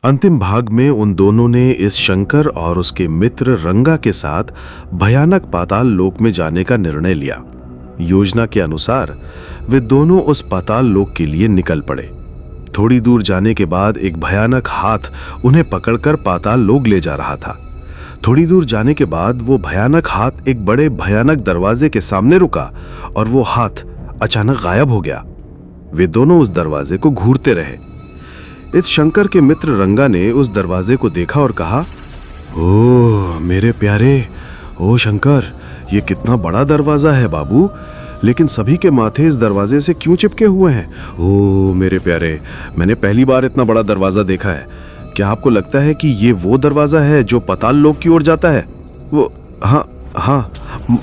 अंतिम भाग में उन दोनों ने इस शंकर और उसके मित्र रंगा के साथ भयानक पाताल लोक में जाने का निर्णय लिया। योजना के अनुसार वे दोनों उस पाताल लोक के लिए निकल पड़े। थोड़ी दूर जाने के बाद एक भयानक हाथ उन्हें पकड़कर पाताल लोक ले जा रहा था। थोड़ी दूर जाने के बाद वो भयानक हाथ एक बड़े भयानक दरवाजे के सामने रुका और वो हाथ अचानक गायब हो गया। वे दोनों उस दरवाजे को घूरते रहे। इस शंकर के मित्र रंगा ने उस दरवाजे को देखा और कहा, ओह मेरे प्यारे, ओ शंकर, ये कितना बड़ा दरवाजा है बाबू, लेकिन सभी के माथे इस दरवाजे से क्यों चिपके हुए हैं? ओ मेरे प्यारे, मैंने पहली बार इतना बड़ा दरवाजा देखा है। क्या आपको लगता है कि ये वो दरवाजा है जो पाताल लोक की ओर जाता है? वो हाँ,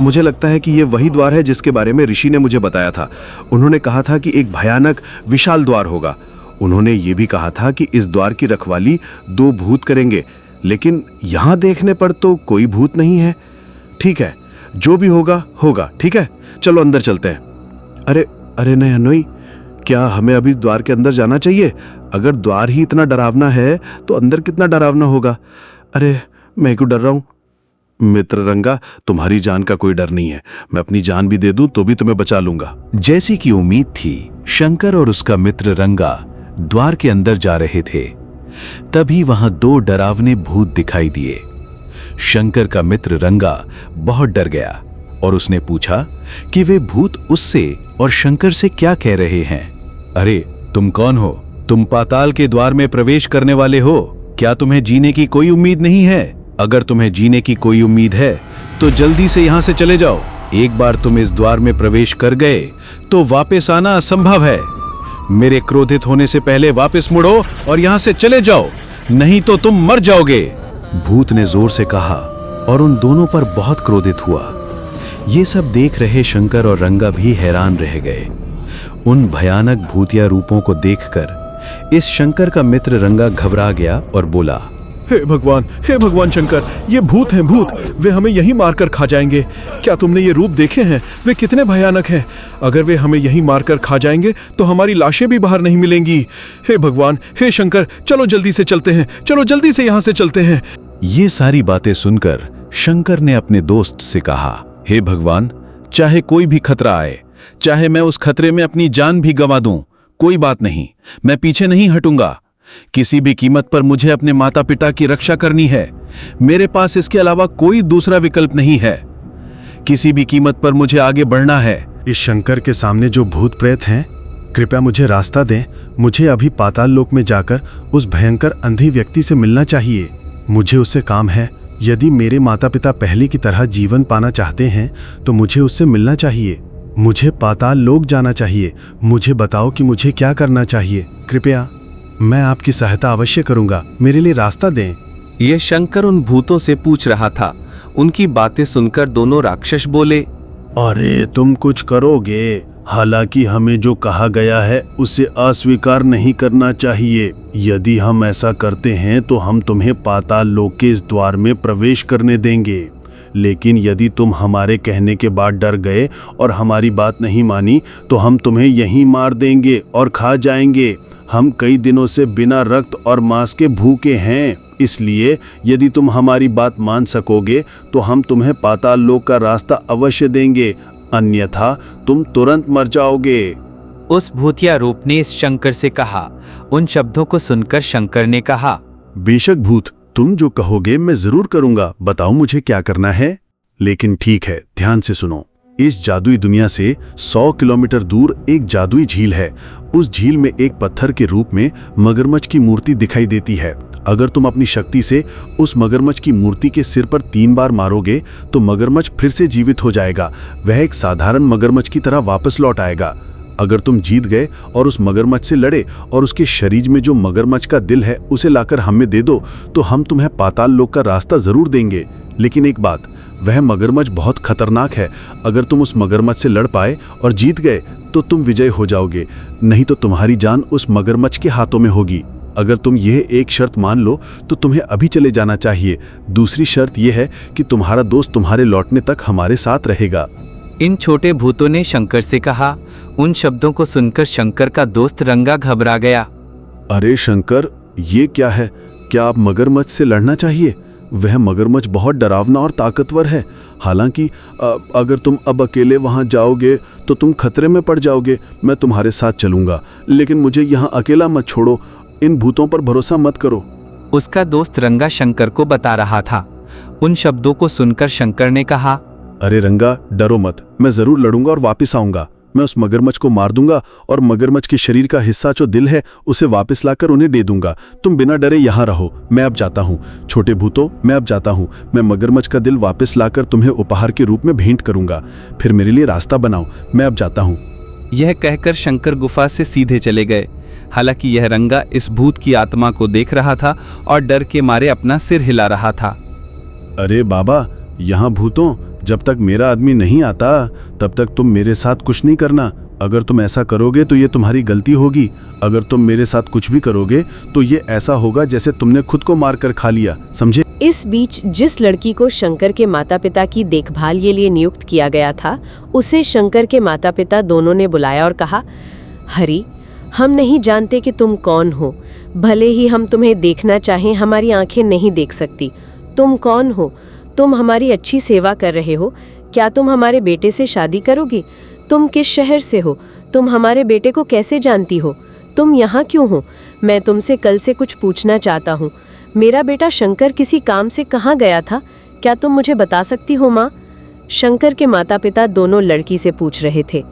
मुझे लगता है कि ये वही द्वार है जिसके बारे में ऋषि ने मुझे बताया था। उन्होंने कहा था कि एक भयानक विशाल द्वार होगा। उन्होंने ये भी कहा था कि इस द्वार की रखवाली 2 भूत करेंगे, लेकिन यहां देखने पर तो कोई भूत नहीं है। ठीक है, जो भी होगा होगा, ठीक है, चलो अंदर चलते हैं। अरे नहीं अनोई, क्या हमें अभी इस द्वार के अंदर जाना चाहिए? अगर द्वार ही इतना डरावना है तो अंदर कितना डरावना होगा। अरे मैं क्यों डर रहा हूं? मित्र रंगा, तुम्हारी जान का कोई डर नहीं है। मैं अपनी जान भी दे दूं तो भी तुम्हें बचा लूंगा। जैसी कि उम्मीद थी, शंकर और उसका मित्र रंगा द्वार के अंदर जा रहे थे। तभी वहां 2 डरावने भूत दिखाई दिए। शंकर का मित्र रंगा बहुत डर गया और उसने पूछा कि वे भूत उससे और शंकर से क्या कह रहे हैं। अरे तुम कौन हो? तुम पाताल के द्वार में प्रवेश करने वाले हो? क्या तुम्हें जीने की कोई उम्मीद नहीं है? अगर तुम्हें जीने की कोई उम्मीद है तो जल्दी से यहां से चले जाओ। एक बार तुम इस द्वार में प्रवेश कर गए तो वापस आना असंभव है। मेरे क्रोधित होने से पहले वापस मुड़ो और यहां से चले जाओ, नहीं तो तुम मर जाओगे। भूत ने जोर से कहा और उन दोनों पर बहुत क्रोधित हुआ। ये सब देख रहे शंकर और रंगा भी हैरान रह गए। उन भयानक भूतिया रूपों को देखकर इस शंकर का मित्र रंगा घबरा गया और बोला, हे भगवान शंकर, ये भूत हैं भूत, वे हमें यहीं मारकर खा जाएंगे। क्या तुमने ये रूप देखे हैं? वे कितने भयानक हैं। अगर वे हमें यहीं मारकर खा जाएंगे तो हमारी लाशें भी बाहर नहीं मिलेंगी। हे भगवान, हे शंकर, चलो जल्दी से चलते हैं, चलो जल्दी से यहाँ से चलते हैं। ये सारी बातें सुनकर शंकर ने अपने दोस्त से कहा, हे भगवान, चाहे कोई भी खतरा आए, चाहे मैं उस खतरे में अपनी जान भी गंवा दूं, कोई बात नहीं, मैं पीछे नहीं हटूंगा। किसी भी कीमत पर मुझे अपने माता पिता की रक्षा करनी है। मेरे पास इसके अलावा कोई दूसरा विकल्प नहीं है। किसी भी कीमत पर मुझे आगे बढ़ना है। इस शंकर के सामने जो भूत प्रेत हैं, कृपया मुझे रास्ता दें। मुझे अभी पाताल लोक में जाकर उस भयंकर अंधी व्यक्ति से मिलना चाहिए। मुझे उससे काम है। यदि मेरे माता पिता पहले की तरह जीवन पाना चाहते हैं तो मुझे उससे मिलना चाहिए। मुझे पाताल लोक जाना चाहिए। मुझे बताओ कि मुझे क्या करना चाहिए। कृपया, मैं आपकी सहायता अवश्य करूंगा। मेरे लिए रास्ता दें। यह शंकर उन भूतों से पूछ रहा था। उनकी बातें सुनकर दोनों राक्षस बोले, अरे तुम कुछ करोगे? हालांकि हमें जो कहा गया है उसे अस्वीकार नहीं करना चाहिए। यदि हम ऐसा करते हैं तो हम तुम्हें पाताल लोक के इस द्वार में प्रवेश करने देंगे। लेकिन यदि तुम हमारे कहने के बाद डर गए और हमारी बात नहीं मानी तो हम तुम्हें यहीं मार देंगे और खा जाएंगे। हम कई दिनों से बिना रक्त और मांस के भूखे हैं, इसलिए यदि तुम हमारी बात मान सकोगे तो हम तुम्हें पाताल लोक का रास्ता अवश्य देंगे, अन्यथा तुम तुरंत मर जाओगे। उस भूतिया रूप ने इस शंकर से कहा। उन शब्दों को सुनकर शंकर ने कहा, बेशक भूत, तुम जो कहोगे मैं जरूर करूंगा। बताओ मुझे क्या करना है। लेकिन ठीक है, ध्यान से सुनो। इस जादुई दुनिया से 100 किलोमीटर दूर एक जादुई झील है। उस झील में एक पत्थर के रूप में मगरमच्छ की मूर्ति दिखाई देती है। अगर तुम अपनी शक्ति से उस मगरमच्छ की मूर्ति के सिर पर 3 बार मारोगे तो मगरमच्छ फिर से जीवित हो जाएगा। वह एक साधारण मगरमच्छ की तरह वापस लौट आएगा। अगर तुम जीत गए और उस मगरमच्छ से लड़े और उसके शरीर में जो मगरमच्छ का दिल है उसे लाकर हमें दे दो तो हम तुम्हें पाताल लोक का रास्ता जरूर देंगे। लेकिन एक बात, वह मगरमच्छ बहुत खतरनाक है। अगर तुम उस मगरमच्छ से लड़ पाए और जीत गए तो तुम विजय हो जाओगे, नहीं तो तुम्हारी जान उस मगरमच्छ के हाथों में होगी। अगर तुम यह एक शर्त मान लो तो तुम्हें अभी चले जाना चाहिए। दूसरी शर्त यह है कि तुम्हारा दोस्त तुम्हारे लौटने तक हमारे साथ रहेगा। इन छोटे भूतों ने शंकर से कहा। उन शब्दों को सुनकर शंकर का दोस्त रंगा घबरा गया। अरे शंकर, ये क्या है? क्या आप मगरमच्छ से लड़ना चाहिए? वह मगरमच्छ बहुत डरावना और ताकतवर है। हालांकि अगर तुम अब अकेले वहां जाओगे तो तुम खतरे में पड़ जाओगे। मैं तुम्हारे साथ चलूंगा, लेकिन मुझे यहाँ अकेला मत छोड़ो। इन भूतों पर भरोसा मत करो। उसका दोस्त रंगा शंकर को बता रहा था। उन शब्दों को सुनकर शंकर ने कहा, अरे रंगा, डरो मत, मैं जरूर लड़ूंगा और वापस आऊंगा। मैं उस मगरमच्छ को मार दूंगा और मगरमच्छ के शरीर का हिस्सा जो दिल है उसे वापस लाकर उन्हें दे दूंगा। तुम बिना डरे यहाँ रहो, मैं अब जाता हूँ। छोटे भूतों, मैं अब जाता हूँ। मैं मगरमच्छ का दिल वापस लाकर तुम्हें उपहार के रूप में भेंट करूंगा। फिर मेरे लिए रास्ता बनाओ, मैं अब जाता हूँ। यह कहकर शंकर गुफा से सीधे चले गए। हालांकि यह रंगा इस भूत की आत्मा को देख रहा था और डर के मारे अपना सिर हिला रहा था। अरे बाबा, यहाँ भूतों, जब तक मेरा आदमी नहीं आता तब तक तुम मेरे साथ कुछ नहीं करना। अगर तुम ऐसा करोगे तो ये तुम्हारी गलती होगी। अगर तुम मेरे साथ कुछ भी करोगे तो ये ऐसा होगा जैसे तुमने खुद को मार कर खा लिया, समझे? इस बीच जिस लड़की को शंकर के माता पिता की देखभाल के लिए नियुक्त किया गया था, उसे शंकर के माता पिता दोनों ने बुलाया और कहा, हरी, हम नहीं जानते कि तुम कौन हो। भले ही हम तुम्हें देखना चाहें, हमारी आंखें नहीं देख सकती। तुम कौन हो? तुम हमारी अच्छी सेवा कर रहे हो। क्या तुम हमारे बेटे से शादी करोगी? तुम किस शहर से हो? तुम हमारे बेटे को कैसे जानती हो? तुम यहाँ क्यों हो? मैं तुमसे कल से कुछ पूछना चाहता हूँ। मेरा बेटा शंकर किसी काम से कहाँ गया था? क्या तुम मुझे बता सकती हो माँ? शंकर के माता पिता दोनों लड़की से पूछ रहे थे।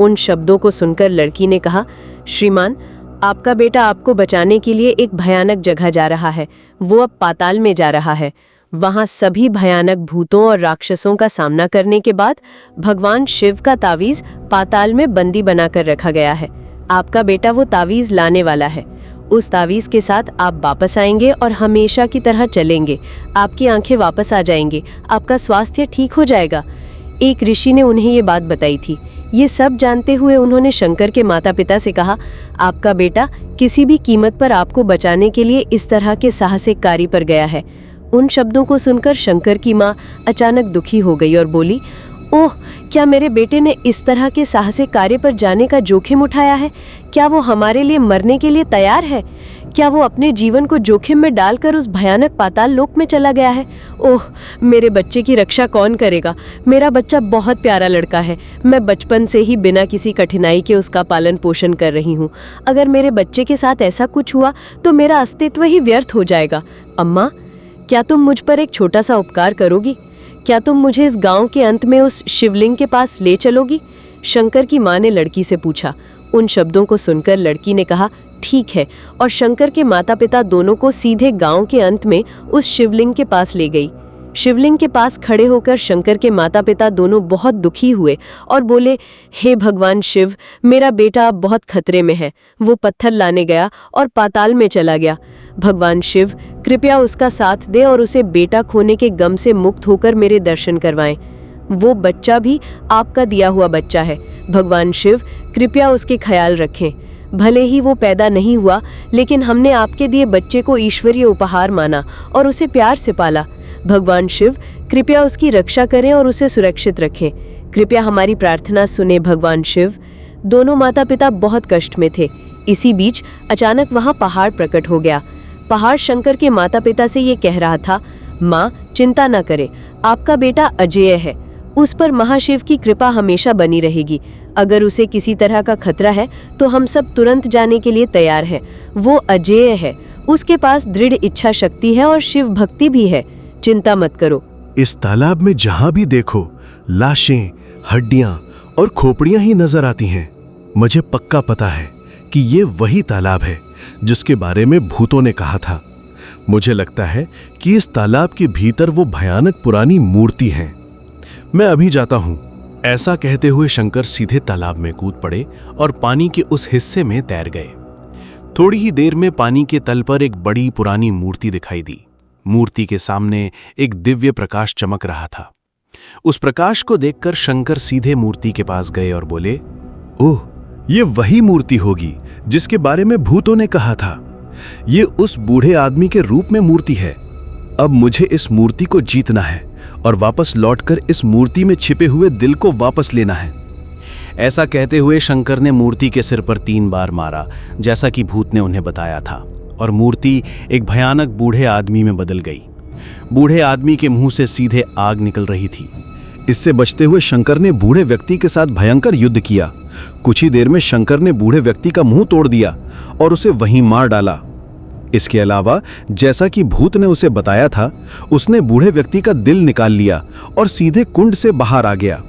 उन शब्दों को सुनकर लड़की ने कहा, श्रीमान, आपका बेटा आपको बचाने के लिए एक भयानक जगह जा रहा है। वो अब पाताल में जा रहा है। वहां सभी भयानक भूतों और राक्षसों का सामना करने के बाद भगवान शिव का तावीज पाताल में बंदी बनाकर रखा गया है। आपका बेटा वो तावीज लाने वाला है। उस तावीज के साथ आप वापस आएंगे और हमेशा की तरह चलेंगे। आपकी आंखें वापस आ जाएंगी, आपका स्वास्थ्य ठीक हो जाएगा। एक ऋषि ने उन्हें ये बात बताई थी। ये सब जानते हुए उन्होंने शंकर के माता पिता से कहा, आपका बेटा किसी भी कीमत पर आपको बचाने के लिए इस तरह के साहसिक कार्य पर गया है। उन शब्दों को सुनकर शंकर की माँ अचानक दुखी हो गई और बोली, ओह, क्या मेरे बेटे ने इस तरह के साहसिक कार्य पर जाने का जोखिम उठाया है? क्या वो हमारे लिए मरने के लिए तैयार है? क्या वो अपने जीवन को जोखिम में डालकर उस भयानक पाताल लोक में चला गया है? ओह, मेरे बच्चे की रक्षा कौन करेगा? मेरा बच्चा बहुत प्यारा लड़का है। मैं बचपन से ही बिना किसी कठिनाई के उसका पालन पोषण कर रही हूँ। अगर मेरे बच्चे के साथ ऐसा कुछ हुआ तो मेरा अस्तित्व ही व्यर्थ हो जाएगा। अम्मा, क्या तुम मुझ पर एक छोटा सा उपकार करोगी? क्या तुम मुझे इस गांव के अंत में उस शिवलिंग के पास ले चलोगी? शंकर की मां ने लड़की से पूछा। उन शब्दों को सुनकर लड़की ने कहा, ठीक है, और शंकर के माता पिता दोनों को सीधे गांव के अंत में उस शिवलिंग के पास ले गई। शिवलिंग के पास खड़े होकर शंकर के माता पिता दोनों बहुत दुखी हुए और बोले, हे भगवान शिव, मेरा बेटा अब बहुत खतरे में है। वो पत्थर लाने गया और पाताल में चला गया। भगवान शिव, कृपया उसका साथ दे और उसे बेटा खोने के गम से मुक्त होकर मेरे दर्शन करवाएं। वो बच्चा भी आपका दिया हुआ बच्चा है। भगवान शिव, कृपया उसके ख्याल रखें। भले ही वो पैदा नहीं हुआ, लेकिन हमने आपके दिए बच्चे को ईश्वरीय उपहार माना और उसे प्यार से पाला। भगवान शिव, कृपया उसकी रक्षा करें और उसे सुरक्षित रखें। कृपया हमारी प्रार्थना सुने भगवान शिव। दोनों माता पिता बहुत कष्ट में थे। इसी बीच अचानक वहां पहाड़ प्रकट हो गया। पहाड़ शंकर के माता पिता से ये कह रहा था, माँ, चिंता न करें, आपका बेटा अजेय है। उस पर महाशिव की कृपा हमेशा बनी रहेगी। अगर उसे किसी तरह का खतरा है तो हम सब तुरंत जाने के लिए तैयार हैं। वो अजेय है, उसके पास दृढ़ इच्छा शक्ति है और शिव भक्ति भी है। चिंता मत करो। इस तालाब में जहां भी देखो लाशें, हड्डियां और खोपड़ियां ही नजर आती हैं। मुझे पक्का पता है कि ये वही तालाब है जिसके बारे में भूतों ने कहा था। मुझे लगता है कि इस तालाब के भीतर वो भयानक पुरानी मूर्ति है। मैं अभी जाता हूं। ऐसा कहते हुए शंकर सीधे तालाब में कूद पड़े और पानी के उस हिस्से में तैर गए। थोड़ी ही देर में पानी के तल पर एक बड़ी पुरानी मूर्ति दिखाई दी। मूर्ति के सामने एक दिव्य प्रकाश चमक रहा था। उस प्रकाश को देखकर शंकर सीधे मूर्ति के पास गए और बोले, ओह, ये वही मूर्ति होगी जिसके बारे में भूतों ने कहा था। ये उस बूढ़े आदमी के रूप में मूर्ति है। अब मुझे इस मूर्ति को जीतना है और वापस लौटकर इस मूर्ति में छिपे हुए दिल को वापस लेना है। ऐसा कहते हुए शंकर ने मूर्ति के सिर पर 3 बार मारा, जैसा कि भूत ने उन्हें बताया था। और मूर्ति एक भयानक बूढ़े आदमी में बदल गई। बूढ़े आदमी के मुंह से सीधे आग निकल रही थी। इससे बचते हुए शंकर ने बूढ़े व्यक्ति के साथ भयंकर युद्ध किया। कुछ ही देर में शंकर ने बूढ़े व्यक्ति का मुंह तोड़ दिया और उसे वहीं मार डाला। इसके अलावा जैसा कि भूत ने उसे बताया था, उसने बूढ़े व्यक्ति का दिल निकाल लिया और सीधे कुंड से बाहर आ गया।